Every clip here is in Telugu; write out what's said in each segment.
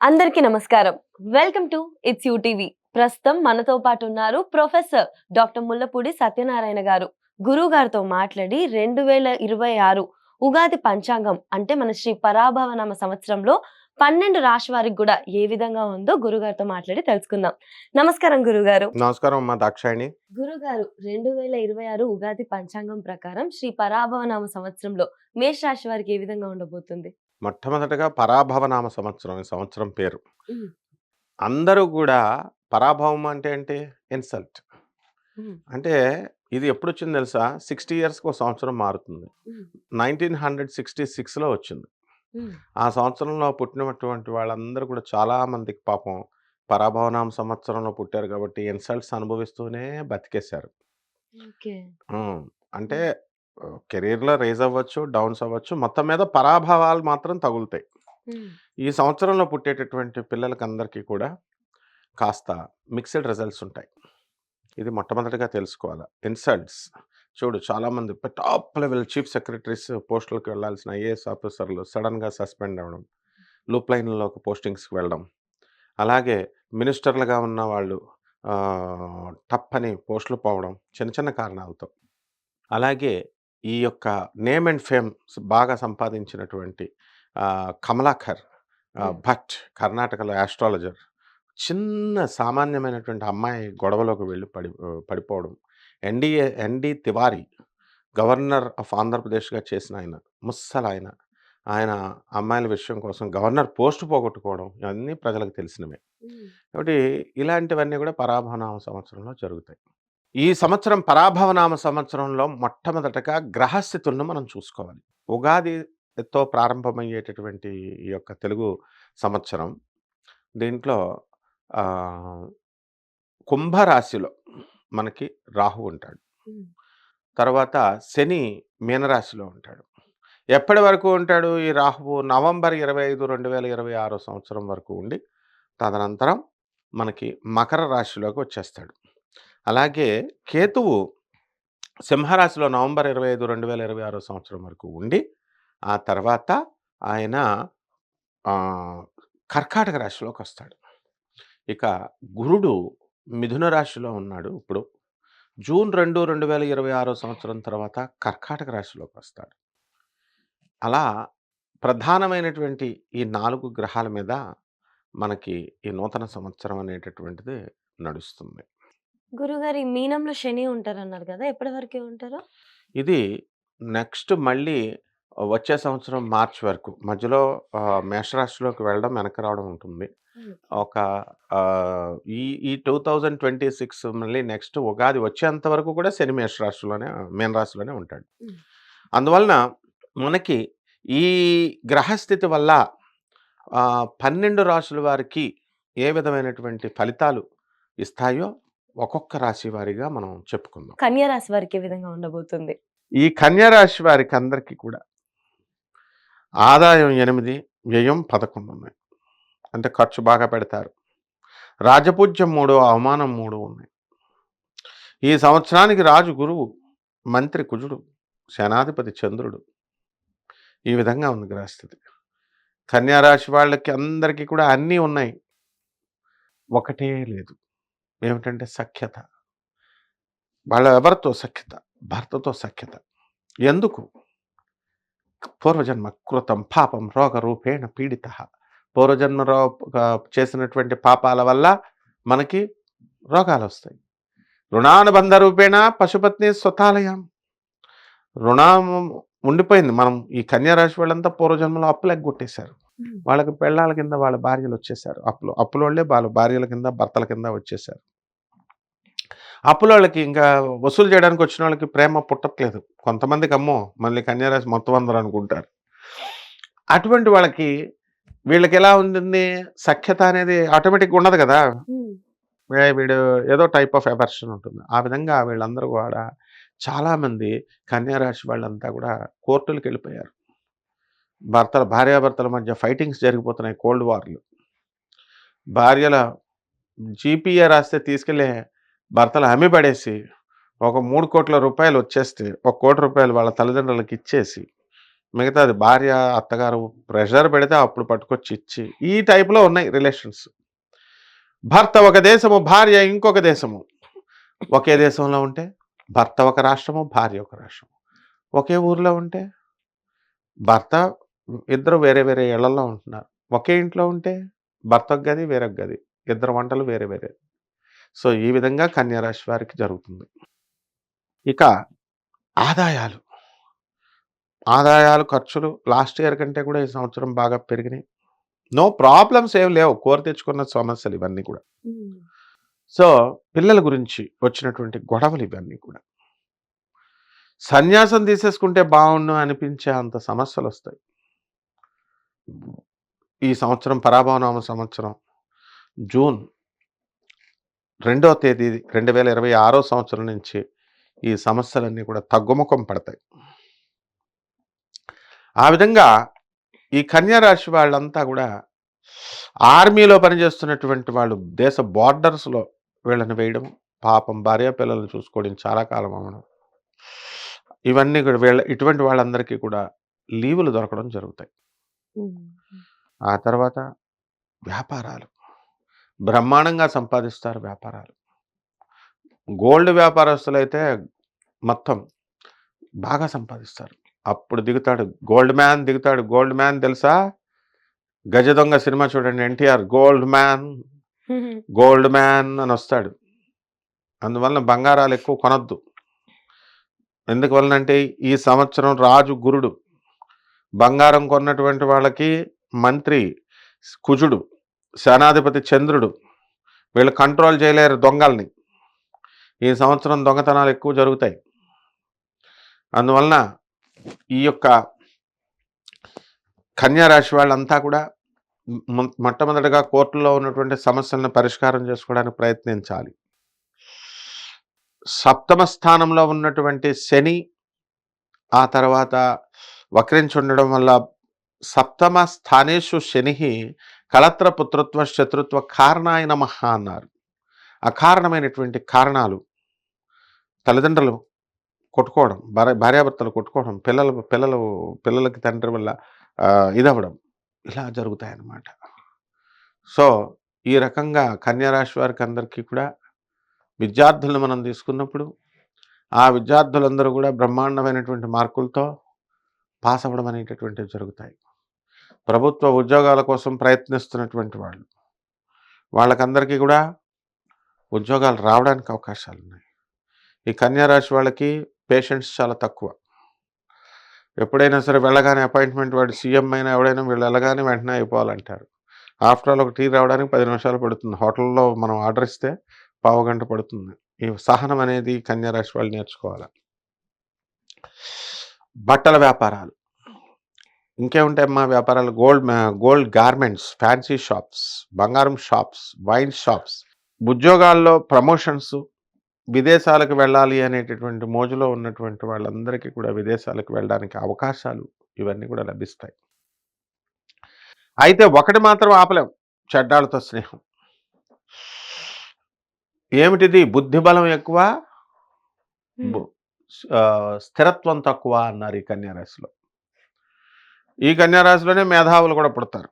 అందరికీ నమస్కారం. Welcome to it's TV. ప్రస్తుతం మనతో పాటు ఉన్నారు ప్రొఫెసర్ డాక్టర్ ముల్లపూడి సత్యనారాయణ గారు. గురువు గారితో మాట్లాడి 2026 ఉగాది పంచాంగం అంటే మన శ్రీ పరాభవనామ సంవత్సరంలో 12 రాశి వారికి కూడా ఏ విధంగా ఉందో గురుగారితో మాట్లాడి తెలుసుకుందాం. నమస్కారం గురుగారు. నమస్కారం అమ్మా దాక్షాయణి. గురుగారు 2026 ఉగాది పంచాంగం ప్రకారం శ్రీ పరాభవనామ సంవత్సరంలో మేష రాశి వారికి ఏ విధంగా ఉండబోతుంది? మొట్టమొదటగా పరాభవనామ సంవత్సరం ఈ సంవత్సరం పేరు. హ్మ్. అందరూ కూడా పరాభవం అంటే ఏంటి? ఇన్సల్ట్. హ్మ్. అంటే ఇది ఎప్పుడొచ్చింది తెలుసా? 60 ఇయర్స్‌కి ఒక సంవత్సరం మారుతుంది. హ్మ్. 1966లో వచ్చింది. హ్మ్. ఆ సంవత్సరంలో పుట్టినటువంటి వాళ్ళందరూ కూడా చాలా మందికి పాపం పరాభవనామ సంవత్సరంలో పుట్టారు కాబట్టి ఇన్సల్ట్స్ అనుభవిస్తూనే బతికేశారు. ఓకే. హ్మ్. అంటే హ్మ్. కెరియర్‌లో రైజ్ అవ్వచ్చు, డౌన్స్ అవ్వచ్చు. మొత్తం మీద పరాభవాలు మాత్రం తగులుతాయి. హ్మ్. ఈ సంవత్సరంలో పుట్టేటటువంటి పిల్లలకందరికీ కూడా కాస్త మిక్స్డ్ రిజల్ట్స్ ఉంటాయి. ఇది మొట్టమొదటిగా తెలుసుకోవాల. ఇన్సల్ట్స్ చూడు చాలామంది టాప్ లెవెల్ చీఫ్ సెక్రటరీస్ పోస్టులకి వెళ్ళాల్సిన ఐఏఎస్ ఆఫీసర్లు సడెన్‌గా సస్పెండ్ అవ్వడం. లూప్ లైన్‌లోకి పోస్టింగ్స్‌కి వెళ్ళడం. అలాగే మినిస్టర్లుగా ఉన్న వాళ్ళు టప్పని పోస్టులు పోవడం చిన్న చిన్న కారణాలతో. అలాగే ఈ యొక్క నేమ్ అండ్ ఫేమ్ బాగా సంపాదించినటువంటి కమలాకర్ హ్మ్. భట్ కర్ణాటకలో యాస్ట్రాలజర్ చిన్న సామాన్యమైనటువంటి అమ్మాయి గొడవలోకి వెళ్ళి పడిపోవడం. ఎన్‌డి తివారీ గవర్నర్ ఆఫ్ ఆంధ్రప్రదేశ్‌గా చేసిన ఆయన ముస్సలాయన. ఆయన అమ్మాయిల విషయం కోసం గవర్నర్ పోస్ట్ పోగొట్టుకోవడం ఇవన్నీ ప్రజలకు తెలిసినవే. హ్మ్. కాబట్టి ఇలాంటివన్నీ కూడా పరాభవనామ సంవత్సరంలో జరుగుతాయి. ఈ సంవత్సరం పరాభవనామ సంవత్సరంలో మొట్టమొదటగా గ్రహస్థితులను మనం చూసుకోవాలి. ఉగాదితో ప్రారంభమయ్యేటటువంటి ఈ యొక్క తెలుగు సంవత్సరం దీంట్లో ఆహ్, కుంభరాశిలో మనకి రాహువు ఉంటాడు. హ్మ్. తర్వాత శని మీనరాశిలో ఉంటాడు. ఎప్పటి వరకు ఉంటాడు ఈ రాహువు? నవంబర్ 25, 2026 సంవత్సరం వరకు ఉండి తదనంతరం మనకి మకర రాశిలోకి వచ్చేస్తాడు. అలాగే కేతువు సింహరాశిలో నవంబర్ 25, 2026 సంవత్సరం వరకు ఉండి, ఆ తర్వాత ఆయన ఆహ్, కర్కాటక రాశిలోకొస్తాడు. ఇక గురుడు మిథున రాశిలో ఉన్నాడు ఇప్పుడు. జూన్ 2, 2026 సంవత్సరం తర్వాత కర్కాటక రాశిలోకొస్తాడు. అలా ప్రధానమైనటువంటి ఈ 4 గ్రహాల మీద మనకి ఈ నూతన సంవత్సరం అనేటటువంటిది నడుస్తుంది. గురుగారు ఈ మీనంలో శని ఉంటారన్నారు కదా! ఎప్పటి వరకి ఉంటారు? ఇది నెక్స్ట్ మళ్ళీ వచ్చే సంవత్సరం మార్చ్ వరకు మధ్యలో మేషరాశిలోకి వెళ్ళడం, వెనక్కి రావడం ఉంటుంది. హ్మ్. ఒక ఈ ఈ 2026 మళ్ళీ నెక్స్ట్ ఉగాది వచ్చేంత వరకు కూడా శని మీన రాశిలోనే ఉంటాడు. హ్మ్. అందువలన మనకి ఈ గ్రహస్థితి వల్ల 12 రాశుల వారికి ఏ విధమైనటువంటి ఫలితాలు ఇస్తాయో ఒక్కొక్క రాశి వారీగా మనం చెప్పుకుందాం. కన్యా రాశి వారికి ఏ విధంగా ఉండబోతుంది? ఈ కన్యా రాశి వారికి అందరికీ కూడా ఆదాయం 8, వ్యయం 11 ఉన్నాయి. అంటే ఖర్చు బాగా పెడతారు. రాజపూజ్యం 3, అవమానం 3 ఉన్నాయి. ఈ సంవత్సరానికి రాజు గురువు, మంత్రి కుజుడు, సేనాధిపతి చంద్రుడు. ఈ విధంగా ఉంది గ్రహస్థితి. కన్యా రాశి వాళ్ళకి అందరికీ కూడా అన్నీ ఉన్నాయి. ఒకటే లేదు. ఏమిటంటే సఖ్యత. వాళ్ళ ఎవరితో సఖ్యత? భర్తతో సఖ్యత. ఎందుకు? పూర్వజన్మ కృతం పాపం రోగరూపేణ పీడితః. పూర్వజన్మలో చేసినటువంటి పాపాల వల్ల మనకి రోగాలొస్తాయి. రుణానుబంధ రూపేణ పశుపత్ని స్వతాలయం. రుణం ఉండిపోయింది. మనం ఈ కన్యా రాశి వాళ్ళంతా పూర్వజన్మలో అప్పులు ఎగ్గొట్టేశారు. హ్మ్. వాళ్ళకి పెళ్ళాల కింద వాళ్ళ భార్యలొచ్చేశారు. అప్పులోళ్ళే వాళ్ళ భార్యల కింద, భర్తల కింద వచ్చేశారు. అప్పులోళ్ళకి ఇంకా వసూలు చేయడానికి వచ్చినోళ్ళకి ప్రేమ పుట్టట్లేదు. కొంతమందికి అమ్మో! మళ్ళీ కన్యా రాశి మొత్తం అందరూ అనుకుంటారు. అటువంటి వాళ్ళకి వీళ్ళకెలా ఉంటుంది? సఖ్యత అనేది ఆటోమేటిక్‌గా ఉండదు గదా! హ్మ్. వీడు ఏదో టైప్ ఆఫ్ ఎవర్షన్ ఉంటుంది. ఆ విధంగా వీళ్ళందరూ గూడా చాలామంది కన్యా రాశి వాళ్ళంతా గూడా కోర్టులకెళ్ళిపోయారు. భార్యాభర్తల మధ్య ఫైటింగ్స్ జరిగిపోతున్నాయి. కోల్డ్ వార్‌లు. భార్యల జీపీఏ రాస్తే తీసుకెళ్ళి భర్తలు అమ్మి పడేసి, ఒక రూ. 3,00,00,000 వచ్చేస్తే, ఒక రూ. 1,00,00,000 వాళ్ళ తల్లిదండ్రులకి ఇచ్చేసి, మిగతాది భార్య, అత్తగారు ప్రెషర్ పెడితే అప్పుడు పట్టుకొచ్చి ఇచ్చి ఈ టైప్‌లో ఉన్నాయి రిలేషన్స్. భర్త ఒక దేశము, భార్య ఇంకొక దేశము. ఒకే దేశంలో ఉంటే భర్త ఒక రాష్ట్రము, భార్య ఒక రాష్ట్రము. ఒకే ఊర్లో ఉంటే భర్త ఇద్దరు వేరే వేరే ఇళ్లల్లో ఉంటున్నారు. ఒకే ఇంట్లో ఉంటే భర్త ఒక గది, వేరొక గది. ఇద్దరు వంటలు వేరే వేరే. సో, ఈ విధంగా కన్యా రాశి వారికి జరుగుతుంది. ఇక ఆదాయాలు. ఆదాయాలు, ఖర్చులు లాస్ట్ ఇయర్ కంటే కూడా ఈ సంవత్సరం బాగా పెరిగినాయి. నో ప్రాబ్లమ్స్ ఏమి లేవు. కోరి తెచ్చుకున్న సమస్యలు ఇవన్నీ కూడా. హ్మ్. సో, పిల్లల గురించి వచ్చినటువంటి గొడవలు ఇవన్నీ కూడా. సన్యాసం తీసేసుకుంటే బావుండు అనిపించే అంత సమస్యలొస్తాయి. ఈ సంవత్సరం పరాభవనామ సంవత్సరం జూన్ 2వ తేదీ 2026 సంవత్సరం నుంచి ఈ సమస్యలన్నీ కూడా తగ్గుముఖం పడతాయి. ఆ విధంగా ఈ కన్యా రాశి వాళ్ళంతా కూడా ఆర్మీలో పనిచేస్తున్నటువంటి వాళ్ళు దేశ బోర్డర్స్‌లో వీళ్ళని వేయడం, పాపం భార్య పిల్లల్ని చూసుకోవడం చాలా కాలం అవ్వడం. ఇవన్నీ కూడా ఇటువంటి వాళ్ళందరికీ కూడా లీవులు దొరకడం జరుగుతాయి. హ్మ్. ఆ తర్వాత వ్యాపారాలు. బ్రహ్మాండంగా సంపాదిస్తారు వ్యాపారాలు. గోల్డ్ వ్యాపారస్తులైతే మొత్తం బాగా సంపాదిస్తారు. అప్పుడు దిగుతాడు గోల్డ్ మ్యాన్ దిగుతాడు. గోల్డ్ మ్యాన్ తెలుసా? 'గజ దొంగ' సినిమా చూడండి NTR gold man, gold man అని వస్తాడు. అందువలన బంగారాలు ఎక్కువ కొనొద్దు. ఎందువలనంటే ఈ సంవత్సరం రాజు గురుడు. బంగారం కొన్నటువంటి వాళ్ళకి మంత్రి కుజుడు, సేనాధిపతి చంద్రుడు. వీళ్ళు కంట్రోల్ చేయలేరు దొంగల్ని. ఈ సంవత్సరం దొంగతనాలు ఎక్కువ జరుగుతాయి. అందువలన ఈ యొక్క కన్యా రాశి వాళ్ళంతా కూడా మొట్టమొదటిగా కోర్టులో ఉన్నటువంటి సమస్యలను పరిష్కారం చేసుకోవడానికి ప్రయత్నించాలి. సప్తమ స్థానంలో ఉన్నటువంటి శని ఆ తర్వాత వక్రించి ఉండడం వల్ల సప్తమ స్థానేషు శని కళత్ర పుత్రత్వ శత్రుత్వ కారణాయ నమః అన్నారు. అకారణమైనటువంటి కారణాలు తల్లిదండ్రులు కొట్టుకోవడం, భార్యాభర్తలు కొట్టుకోవడం, పిల్లలకి తండ్రి వల్ల ఇదవ్వడం ఇలా జరుగుతాయన్నమాట. సో, ఈ రకంగా కన్యా రాశి వారికి అందరికీ కూడా విద్యార్థులను మనం తీసుకున్నప్పుడు ఆ విద్యార్థులందరూ కూడా బ్రహ్మాండమైనటువంటి మార్కులతో పాస్ అవ్వడం అనేటటువంటివి జరుగుతాయి. ప్రభుత్వ ఉద్యోగాల కోసం ప్రయత్నిస్తున్నటువంటి వాళ్ళకందరికీ కూడా ఉద్యోగాలు రావడానికి అవకాశాలున్నాయి. ఈ కన్యా రాశి వాళ్ళకి పేషెన్స్ చాలా తక్కువ. ఎప్పుడైనా సరే వెళ్ళగానే అపాయింట్మెంట్ వాడు సీఎం అయినా ఎవడైనా వీళ్ళు వెళ్ళగానే వెంటనే అయిపోవాలంటారు. ఆఫ్టర్ ఆల్ ఒక టీ రావడానికి 10 నిమిషాలు పడుతుంది. హోటల్లో మనం ఆర్డర్ ఇస్తే పావుగంట పడుతుంది. ఈ సహనం అనేది కన్యా రాశి వాళ్ళు నేర్చుకోవాలి. బట్టల వ్యాపారాలు. ఇంకేముంటాయమ్మా వ్యాపారాలు? గోల్డ్ గార్మెంట్స్, ఫ్యాన్సీ షాప్స్, బంగారం షాప్స్, వైన్ షాప్స్. ఉద్యోగాల్లో ప్రమోషన్స్, విదేశాలకు వెళ్ళాలి అనేటటువంటి మోజులో ఉన్నటువంటి వాళ్ళందరికీ కూడా విదేశాలకు వెళ్ళడానికి అవకాశాలు ఇవన్నీ కూడా లభిస్తాయి. అయితే ఒకటి మాత్రం ఆపలేం, చెడ్డాళ్ళతో స్నేహం. ఏమిటిది? బుద్ధి బలం ఎక్కువ, స్థిరత్వం తక్కువ అన్నారు ఈ కన్యా రాశిలో. ఈ కన్యా రాశిలోనే మేధావులు కూడా పుడతారు.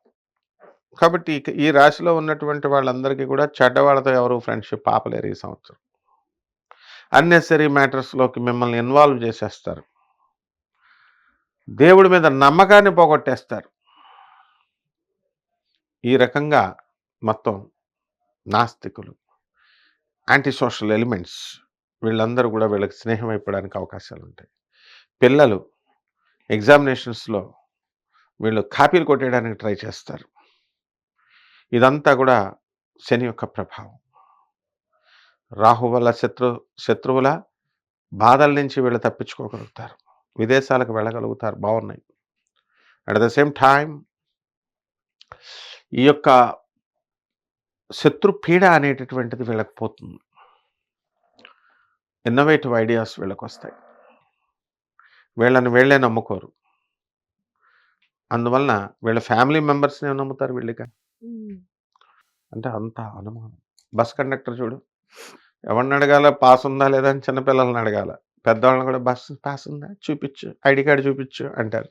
కాబట్టి ఈ రాశిలో ఉన్నటువంటి వాళ్ళందరికీ కూడా చెడ్డవాళ్ళతో ఎవరు ఫ్రెండ్షిప్ ఆపలేరు ఈ సంవత్సరం. అన్నెసరీ మ్యాటర్స్లోకి మిమ్మల్ని ఇన్వాల్వ్ చేసేస్తారు. దేవుడి మీద నమ్మకాన్ని పోగొట్టేస్తారు. ఈ రకంగా మొత్తం నాస్తికులు, యాంటీ సోషల్ ఎలిమెంట్స్ వీళ్ళందరూ కూడా వీళ్ళకి స్నేహం అయిపోవడానికి అవకాశాలు ఉంటాయి. పిల్లలు ఎగ్జామినేషన్స్లో వీళ్ళు కాపీలు కొట్టేయడానికి ట్రై చేస్తారు. ఇదంతా కూడా శని యొక్క ప్రభావం. రాహు వల్ల శత్రువుల బాధల నుంచి వీళ్ళు తప్పించుకోగలుగుతారు. విదేశాలకు వెళ్ళగలుగుతారు. బాగున్నాయి. అట్ ద సేమ్ టైం ఈ యొక్క శత్రు పీడ అనేటటువంటిది వీళ్ళకి పోతుంది. ఇన్నోవేటివ్ ఐడియాస్ వీళ్ళకి వస్తాయి. వీళ్ళని వీళ్ళే నమ్ముకోరు. అందువలన వీళ్ళ ఫ్యామిలీ మెంబర్స్ని నమ్ముతారు వీళ్ళకి. అంటే అంత అనుమానం. బస్ కండక్టర్ చూడు, ఎవరిని అడగాల పాస్ ఉందా లేదా అని చిన్నపిల్లల్ని అడగాల. పెద్దవాళ్ళని కూడా బస్ పాస్ ఉందా చూపించు, ఐడి కార్డు చూపించు అంటారు.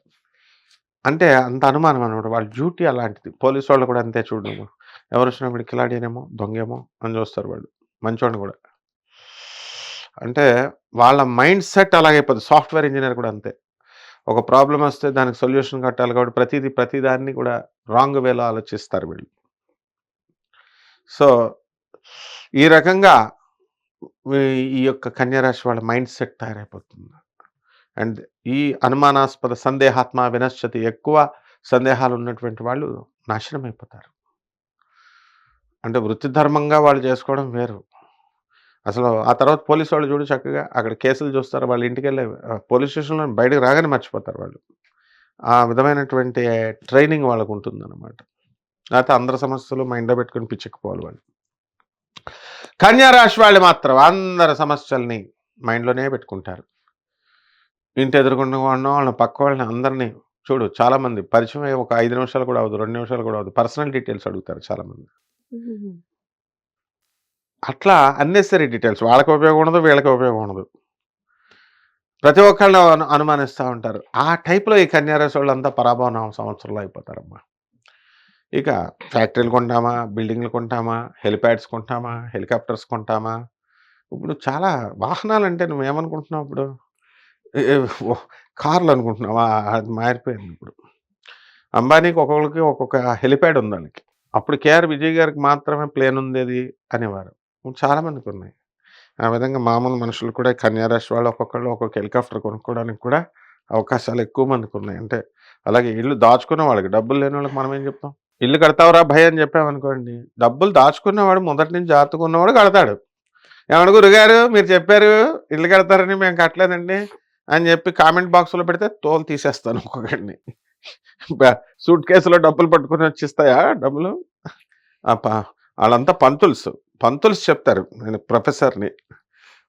అంటే అంత అనుమానం అనమాట. వాళ్ళ డ్యూటీ అలాంటిది. పోలీసు వాళ్ళు కూడా అంతే చూడు నువ్వు. ఎవరొచ్చినా వీడు కిలాడీనేమో, దొంగేమో అని చూస్తారు వాళ్ళు. మంచోడిని కూడా. అంటే వాళ్ళ మైండ్ సెట్ అలాగైపోద్ది. సాఫ్ట్‌వేర్ ఇంజినీర్ కూడా అంతే. ఒక ప్రాబ్లమ్ వస్తే దానికి సొల్యూషన్ కట్టాలి కాబట్టి ప్రతిదాన్ని కూడా రాంగ్ వేలో ఆలోచిస్తారు వీళ్ళు. సో, ఈ రకంగా వీ ఈ యొక్క కన్యా రాశి వాళ్ళ మైండ్ సెట్ తయారైపోతుంది. అండ్ ఈ అనుమానాస్పద సందేహాత్మ వినశ్యతి ఎక్కువ సందేహాలు ఉన్నటువంటి వాళ్ళు నాశనం అయిపోతారు. అంటే వృత్తి ధర్మంగా వాళ్ళు చేసుకోవడం వేరు. అసలు ఆ తర్వాత పోలీసు వాళ్ళు చూడు చక్కగా అక్కడ కేసులు చూస్తారు. వాళ్ళ ఇంటికెళ్ళే పోలీస్ స్టేషన్‌లో బయటకి రాగానే మర్చిపోతారు వాళ్ళు. ఆ విధమైనటువంటి ట్రైనింగ్ వాళ్ళకుంటుందనమాట. లేతే అందరి సమస్యలు మైండ్‌లో పెట్టుకొని పిచ్చెక్కిపోవాలి వాళ్ళు. కన్యా రాశి వాళ్ళు మాత్రం అందరి సమస్యల్ని మైండ్‌లోనే పెట్టుకుంటారు. ఇంటి ఎదురుగుండా ఉన్న వాళ్ళని, పక్క వాళ్ళని అందరిని చూడు చాలామంది పరిచయం అయ్యి ఒక 5 నిమిషాలు కూడా అవ్వదు, 2 నిమిషాలు కూడా అవ్వదు. పర్సనల్ డీటెయిల్స్ అడుగుతారు చాలామంది. హుహుహు. అట్లా అన్నెసెసరీ డీటెయిల్స్ వాళ్ళకి ఉపయోగం ఉండదు, వీళ్ళకి ఉపయోగం ఉండదు. ప్రతి ఒక్కళ్ళని అనుమానిస్తా ఉంటారు. ఆ టైప్‌లో ఈ కన్యా రాశి వాళ్ళంతా పరాభవ సంవత్సరంలో అయిపోతారమ్మా. ఇక ఫ్యాక్టరీలు కొంటామా, బిల్డింగ్‌లు కొంటామా, హెలిప్యాడ్స్ కొంటామా, హెలికాప్టర్స్ కొంటామా, ఇప్పుడు చాలా వాహనాలంటే నువ్వేమనుకుంటున్నావు ఇప్పుడు? ఎ ఎ ఓహ్! కార్లు అనుకుంటున్నావా? అది మారిపోయింది ఇప్పుడు. అంబానీకి ఒక్కొక్కళ్ళకి ఒక్కొక్క హెలిప్యాడ్ ఉంది ఆళ్ళకి. అప్పుడు కేఆర్ విజయ్ గారికి మాత్రమే ప్లేన్ ఉండేది అనేవారు. ఇప్పుడు చాలా మందికున్నాయి. ఆ విధంగా మామూలు మనుషులు కూడా కన్యా రాశి వాళ్ళు ఒక్కొక్కళ్ళు ఒక్కొక్క హెలికాప్టర్ కొనుక్కోవడానికి కూడా అవకాశాలు ఎక్కువ మందికున్నాయి. అంటే అలాగే ఇల్లు దాచుకున్న వాళ్ళకి, డబ్బులు లేనోళ్ళకి మనం ఏం చెప్తాం? ఇల్లు కడతావురా భయ్ అని చెప్పామనుకోండి, డబ్బులు దాచుకున్నవాడు మొదటి నుంచి జాగ్రత్తగా ఉన్నవాడు కడతాడు. ఏమండి గురుగారు మీరు చెప్పారు ఇల్లు కడతారని మేము కట్టలేదండి అని చెప్పి కామెంట్ బాక్స్‌లో పెడితే తోలు తీసేస్తాను ఒక్కొక్కడిని. సూట్ కేసులో డబ్బులు పట్టుకొని వచ్చిస్తాయా డబ్బులు? ఆ! ఆళ్ళంతా పంతుల్స్. పంతుల్స్ చెప్తారు. నేను ప్రొఫెసర్‌ని.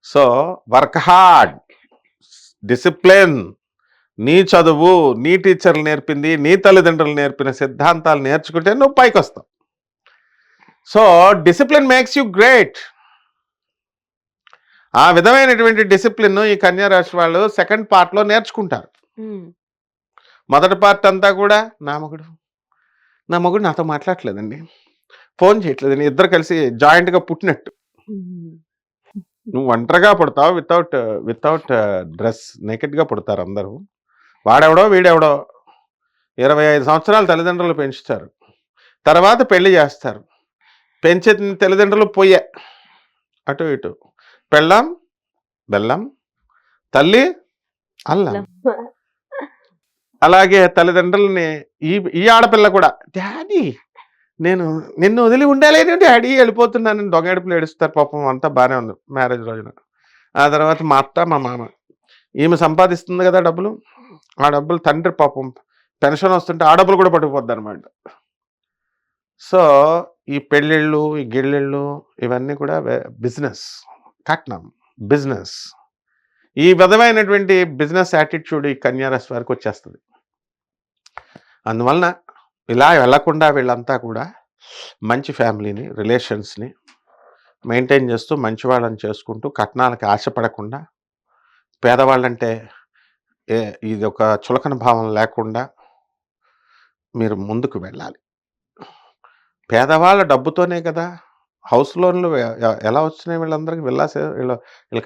సో, వర్క్ హార్డ్, డిసిప్లిన్, నీ చదువు, నీ టీచర్లు నేర్పింది, నీ తల్లిదండ్రులు నేర్పిన సిద్ధాంతాలు నేర్చుకుంటే నువ్వు పైకొస్తావు. So, discipline makes you great. ఆ విధమైనటువంటి డిసిప్లిన్ ఈ కన్యా రాశి వాళ్ళు సెకండ్ పార్ట్‌లో నేర్చుకుంటారు. హ్మ్. మొదటి పార్ట్ అంతా కూడా నా మొగుడు నాతో మాట్లాడట్లేదండి. ఫోన్ చేయట్లేదండి. ఇద్దరు కలిసి జాయింట్‌గా పుట్టినట్టు. హ్మ్. నువ్వు ఒంటరిగా పుడతావు వితౌట్ డ్రెస్ నేకెడ్‌గా పుడతారు అందరూ. వాడెవడో వీడెవడో 25 సంవత్సరాలు తల్లిదండ్రులు పెంచుతారు. తర్వాత పెళ్లి చేస్తారు. పెంచిన తల్లిదండ్రులు పొయ్యే. అటు ఇటు. పెళ్ళాం, బెల్లం, తల్లి, అల్లం. అలాగే తల్లిదండ్రులని ఈ ఈ ఆడపిల్ల కూడా డాడీ నేను నిన్ను వదిలి ఉండలేను డాడీ వెళ్ళిపోతున్నానని దొంగేడుపులు ఏడుస్తారు పాపం అంతా బాగానే ఉంది మ్యారేజ్ రోజున. ఆ తర్వాత మా అత్త మా మామ ఈమె సంపాదిస్తుంది కదా డబ్బులు, ఆ డబ్బులు తండ్రి పాపం పెన్షన్ వస్తుంటే ఆ డబ్బులు కూడా పట్టుకుపోద్ది అనమాట. సో ఈ పెళ్ళిళ్ళు ఈ గిళ్ళిళ్ళు ఇవన్నీ కూడా బిజినెస్, కట్నం, బిజినెస్, ఈ విధమైనటువంటి బిజినెస్ యాటిట్యూడ్ ఈ కన్యా రాశి వారికి వచ్చేస్తుంది. అందువలన ఇలా వెళ్లకుండా వీళ్ళంతా కూడా మంచి ఫ్యామిలీని, రిలేషన్స్‌ని మెయింటైన్ చేస్తూ మంచి వాళ్ళని చేసుకుంటూ కట్నాలకి ఆశపడకుండా పేదవాళ్ళంటే ఇది ఒక చులకన భావం లేకుండా మీరు ముందుకు వెళ్ళాలి. పేదవాళ్ళ డబ్బుతోనే కదా హౌస్ లోన్‌లు ఎలా వచ్చినాయి వీళ్ళందరికి వీళ్ళు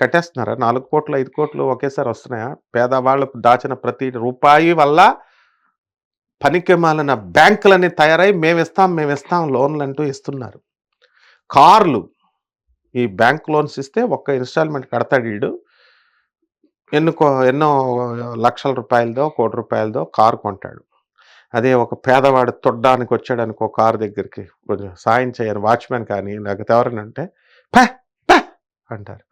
కట్టేస్తున్నారా? 4,00,00,000, 5,00,00,000 ఒకేసారి వస్తున్నాయా? పేదవాళ్ళు దాచిన ప్రతి రూపాయి వల్ల పనికిమాలిన బ్యాంకులన్నీ తయారై మేమిస్తాం లోన్‌లంటూ ఇస్తున్నారు. కార్లు ఈ బ్యాంక్ లోన్స్ ఇస్తే ఒక్క ఇన్‌స్టాల్‌మెంట్ కడతాడు ఈడు. ఎన్నో లక్షల రూపాయలదో, కోటి రూపాయలదో కారు కొంటాడు. అదే ఒక పేదవాడు తొడ్డానికి వచ్చాడనుకో కారు దగ్గరికి కొంచెం సాయం చేయని వాచ్‌మెన్ కానీ లేకపోతే ఎవరైనా అంటే "పే పే" అంటారు.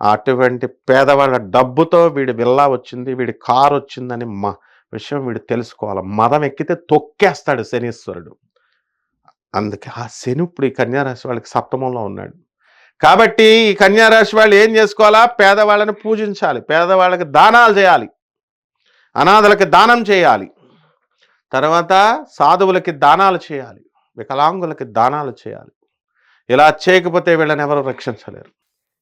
అటువంటి పేదవాళ్ళ డబ్బుతో వీడి విల్లా వచ్చింది, వీడి కారు వచ్చిందని విషయం వీడు తెలుసుకోవాలి. మదం ఎక్కితే తొక్కేస్తాడు శనీశ్వరుడు. అందుకే ఆ శని ఇప్పుడు ఈ కన్యా రాశి వాళ్ళకి సప్తమంలో ఉన్నాడు. కాబట్టి ఈ కన్యా రాశి వాళ్ళు ఏం చేసుకోవాలా? పేదవాళ్ళని పూజించాలి, పేదవాళ్ళకి దానాలు చేయాలి, అనాథలకి దానం చేయాలి, తర్వాత సాధువులకి దానాలు చేయాలి, వికలాంగులకి దానాలు చేయాలి. ఇలా చేయకపోతే వీళ్ళని ఎవరు రక్షించలేరు.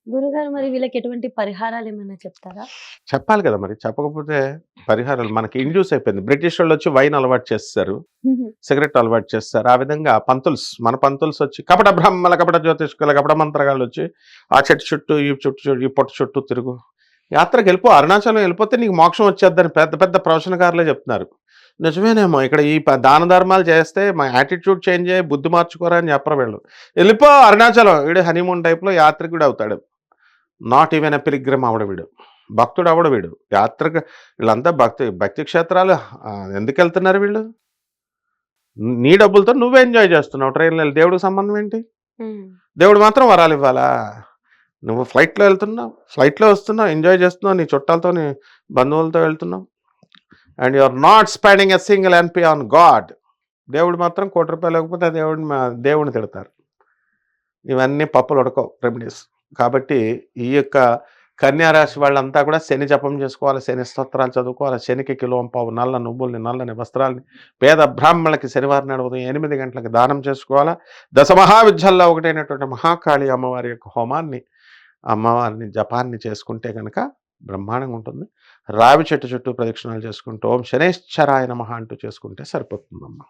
గురుగారు మరి వీళ్ళకి ఎటువంటి పరిహారాలు ఏమైనా చెప్తారా? చెప్పాలి కదా మరి. చెప్పకపోతే పరిహారాలు మనకి ఇండ్యూస్ అయిపోయింది. బ్రిటిష్ వాళ్ళొచ్చి వైన్ అలవాటు చేసేసారు. హుహు. సిగరెట్ అలవాటు చేస్తారు. ఆ విధంగా మన పంతుల్స్ వచ్చి కపట బ్రాహ్మల, కపట జ్యోతిష్కుల, కపట మంత్రగాళ్ళొచ్చి ఆ చెట్టు చుట్టూ, ఈ పొట్టు చుట్టూ తిరుగు. యాత్రకెళ్ళిపో, అరుణాచలం ఎళ్ళిపోతే నీకు మోక్షం వచ్చేద్దని పెద్ద పెద్ద ప్రవచనకారులే చెప్తున్నారు. నిజమేనేమో ఇక్కడ ఈ దాన ధర్మాలు చేస్తే మా యాటిట్యూడ్ చేంజ్ అయ్యి బుద్ధి మార్చుకోరా అని చెప్పరు వీళ్ళు. ఎళ్ళిపో అరుణాచలం. వీడు హనీమూన్ టైప్‌లో యాత్రికుడు అవుతాడు. నాట్ ఈవెన్ ఎ పిల్గ్రిమ్ అవ్వడు వీడు. భక్తుడు అవ్వడు వీడు. యాత్రకు వీళ్ళంతా భక్తి క్షేత్రాలు ఎందుకెళ్తున్నారు వీళ్ళు? నీ డబ్బులతో నువ్వే ఎంజాయ్ చేస్తున్నావు ట్రైన్‌లో ఎళ్ళి. దేవుడికి సంబంధం ఏంటి? హ్మ్. దేవుడు మాత్రం వరాలివ్వాలా? నువ్వు ఫ్లైట్‌లో ఎళ్తున్నావు, ఫ్లైట్‌లో వస్తున్నావు, ఎంజాయ్ చేస్తున్నావు, నీ చుట్టాలతో, నీ బంధువులతో వెళ్తున్నావు. And you are not spending a single ఎన్‌పీ ఆన్ గాడ్. దేవుడు మాత్రం రూ. 1,00,000 ఇవ్వకపోతే దేవుడిని తిడతారు. ఇవన్నీ పప్పులు ఉడకవు రెమెడీస్. కాబట్టి ఈ యొక్క కన్యా రాశి వాళ్ళంతా కూడా శని జపం చేసుకోవాలి, శని స్తోత్రాలు చదువుకోవాలి, శనికి కిలోంపావు నల్ల నువ్వుల్ని, నల్లని వస్త్రాల్ని పేద బ్రాహ్మణులకి శనివారం నాడు ఉదయం 8 గంటలకు దానం చేసుకోవాలా. దశమహావిద్యల్లో ఒకటైనటువంటి మహాకాళి అమ్మవారి యొక్క హోమాన్ని, అమ్మవారిని జపాన్ని చేసుకుంటే కనుక బ్రహ్మాండంగా ఉంటుంది. రావి చెట్టు చుట్టూ ప్రదక్షిణాలు చేసుకుంటూ ఓం శనేశ్వరాయ నమః అంటూ చేసుకుంటే సరిపోతుందమ్మా.